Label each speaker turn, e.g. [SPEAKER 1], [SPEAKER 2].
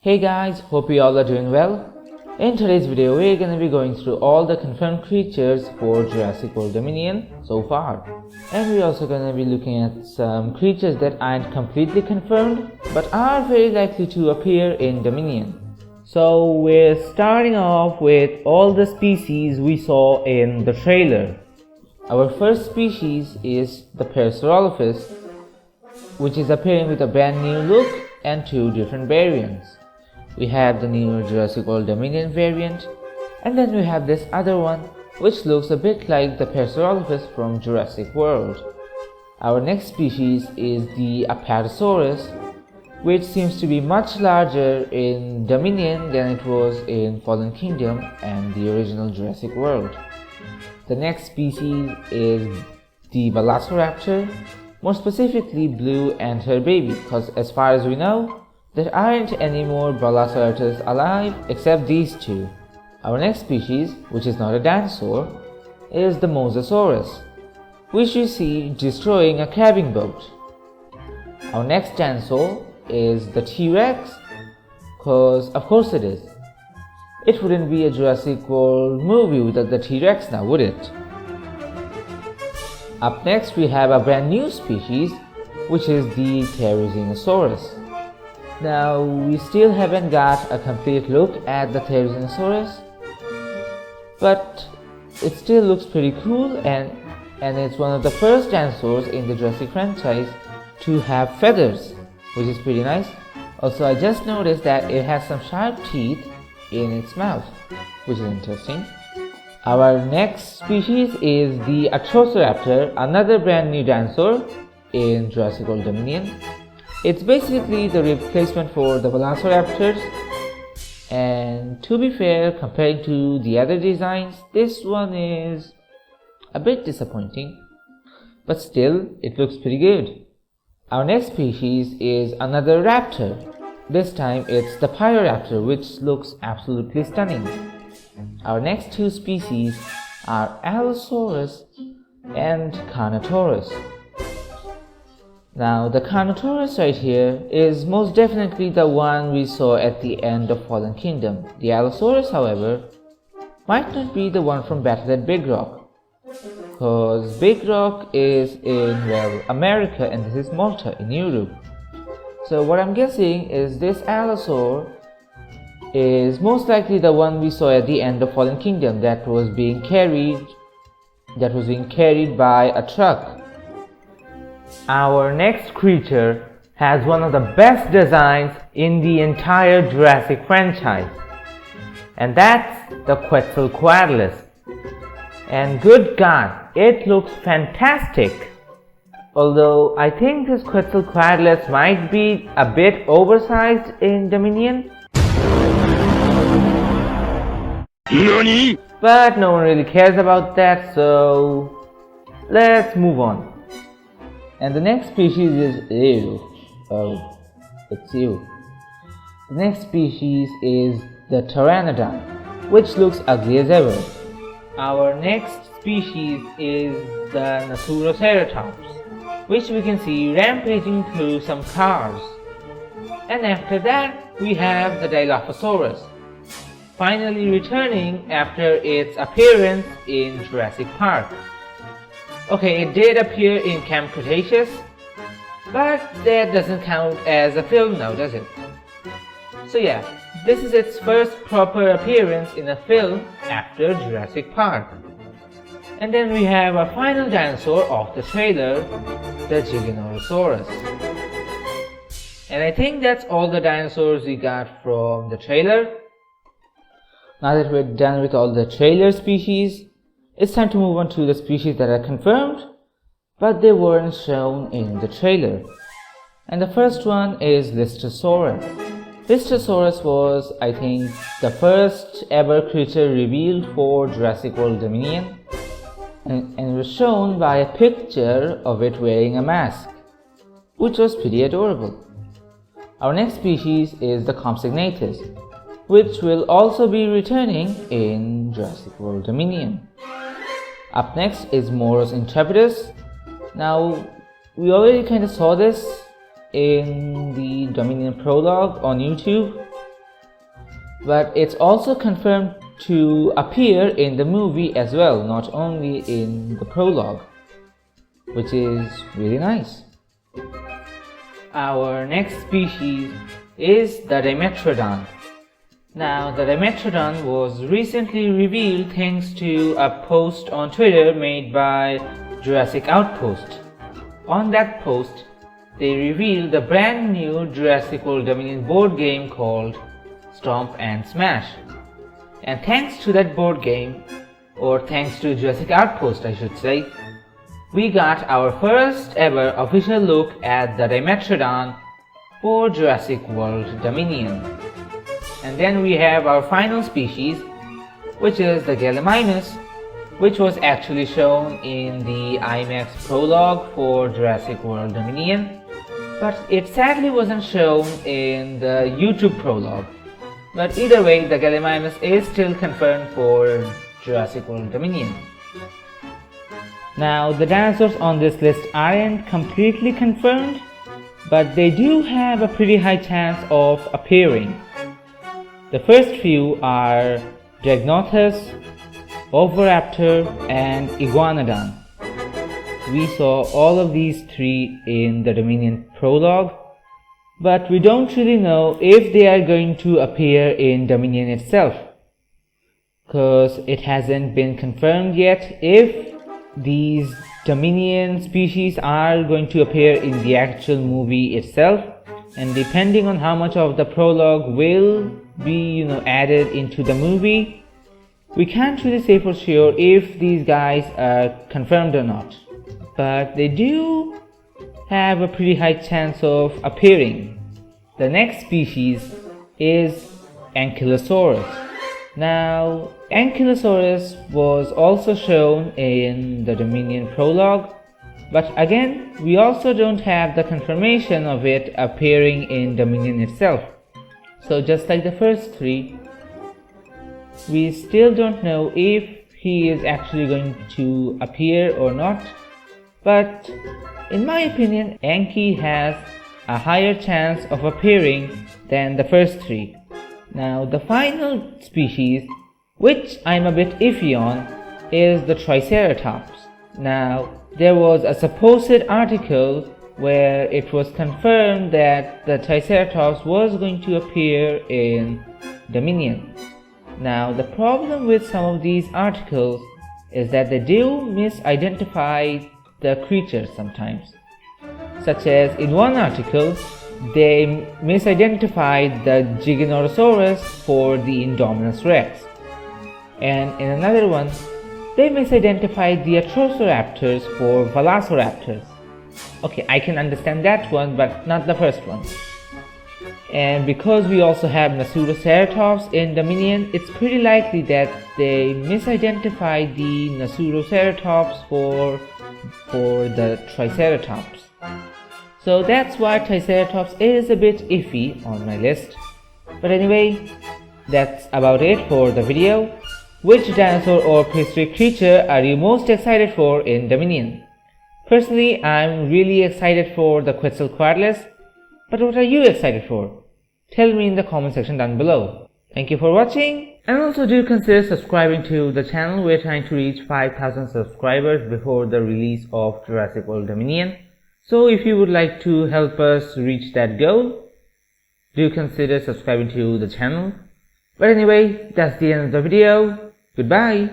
[SPEAKER 1] Hey guys, hope you all are doing well. In today's video, we're going to be going through all the confirmed creatures for Jurassic World Dominion so far. And we're also going to be looking at some creatures that aren't completely confirmed, but are very likely to appear in Dominion. So we're starting off with all the species we saw in the trailer. Our first species is the Parasaurolophus, which is appearing with a brand new look and two different variants. We have the new Jurassic World Dominion variant, and then we have this other one which looks a bit like the Parasaurolophus from Jurassic World. Our next species is the Apatosaurus, which seems to be much larger in Dominion than it was in Fallen Kingdom and the original Jurassic World. The next species is the Velociraptor, more specifically Blue and her baby, because as far as we know, there aren't any more Velociraptors alive except these two. Our next species, which is not a dinosaur, is the Mosasaurus, which you see destroying a crabbing boat. Our next dinosaur is the T-Rex, because of course it is. It wouldn't be a Jurassic World movie without the T-Rex now, would it? Up next we have a brand new species, which is the Therizinosaurus. Now, we still haven't got a complete look at the Therizinosaurus, but it still looks pretty cool, and it's one of the first dinosaurs in the Jurassic franchise to have feathers, which is pretty nice. Also, I just noticed that it has some sharp teeth in its mouth, which is interesting. Our next species is the Atrociraptor, another brand new dinosaur in Jurassic World Dominion. It's basically the replacement for the Velociraptors, and to be fair, compared to the other designs, this one is a bit disappointing, but still, it looks pretty good. Our next species is another raptor. This time it's the Pyroraptor, which looks absolutely stunning. Our next two species are Allosaurus and Carnotaurus. Now, the Carnotaurus right here is most definitely the one we saw at the end of Fallen Kingdom. The Allosaurus, however, might not be the one from Battle at Big Rock, because Big Rock is in, well, America and this is Malta in Europe. So what I'm guessing is this Allosaur is most likely the one we saw at the end of Fallen Kingdom that was being carried by a truck. Our next creature has one of the best designs in the entire Jurassic franchise, and that's the Quetzalcoatlus. And good God, it looks fantastic! Although I think this Quetzalcoatlus might be a bit oversized in Dominion. NANI? But no one really cares about that, so let's move on. And the next species is it's you. The next species is the Pteranodon, which looks ugly as ever. Our next species is the Nasuroceratops, which we can see rampaging through some cars. And after that, we have the Dilophosaurus, finally returning after its appearance in Jurassic Park. Okay, it did appear in Camp Cretaceous, but that doesn't count as a film now, does it? So yeah, this is its first proper appearance in a film after Jurassic Park. And then we have our final dinosaur of the trailer, the Giganotosaurus. And I think that's all the dinosaurs we got from the trailer. Now that we're done with all the trailer species, it's time to move on to the species that are confirmed, but they weren't shown in the trailer. And the first one is Listosaurus. Listosaurus was, I think, the first ever creature revealed for Jurassic World Dominion, and it was shown by a picture of it wearing a mask, which was pretty adorable. Our next species is the Compsognathus, which will also be returning in Jurassic World Dominion. Up next is Moros Intrepidus. Now, we already kind of saw this in the Dominion prologue on YouTube, but it's also confirmed to appear in the movie as well, not only in the prologue, which is really nice. Our next species is the Dimetrodon. Now, the Dimetrodon was recently revealed thanks to a post on Twitter made by Jurassic Outpost. On that post, they revealed the brand new Jurassic World Dominion board game called Stomp and Smash. And thanks to that board game, or thanks to Jurassic Outpost I should say, we got our first ever official look at the Dimetrodon for Jurassic World Dominion. And then we have our final species, which is the Gallimimus, which was actually shown in the IMAX prologue for Jurassic World Dominion, but it sadly wasn't shown in the YouTube prologue. But either way, the Gallimimus is still confirmed for Jurassic World Dominion. Now, the dinosaurs on this list aren't completely confirmed, but they do have a pretty high chance of appearing. The first few are Dreadnoughtus, Oviraptor, and Iguanodon. We saw all of these three in the Dominion prologue, but we don't really know if they are going to appear in Dominion itself, because it hasn't been confirmed yet if these Dominion species are going to appear in the actual movie itself. And depending on how much of the prologue will be added into the movie, we can't really say for sure if these guys are confirmed or not, but they do have a pretty high chance of appearing. The next species is Ankylosaurus. Now, Ankylosaurus was also shown in the Dominion prologue, but again, we also don't have the confirmation of it appearing in Dominion itself. So just like the first three, we still don't know if he is actually going to appear or not, but in my opinion, Anky has a higher chance of appearing than the first three. Now, the final species, which I'm a bit iffy on, is the Triceratops. Now, there was a supposed article where it was confirmed that the Triceratops was going to appear in Dominion. Now, the problem with some of these articles is that they do misidentify the creatures sometimes. Such as in one article, they misidentified the Giganotosaurus for the Indominus Rex. And in another one, they misidentified the Atrociraptors for Velociraptors. Okay, I can understand that one, but not the first one. And because we also have Nasuroceratops in Dominion, it's pretty likely that they misidentified the Nasuroceratops for the Triceratops. So that's why Triceratops is a bit iffy on my list. But anyway, that's about it for the video. Which dinosaur or prehistoric creature are you most excited for in Dominion? Personally, I'm really excited for the Quetzalcoatlus, but what are you excited for? Tell me in the comment section down below. Thank you for watching, and also do consider subscribing to the channel. We're trying to reach 5,000 subscribers before the release of Jurassic World Dominion. So if you would like to help us reach that goal, do consider subscribing to the channel. But anyway, that's the end of the video. Goodbye.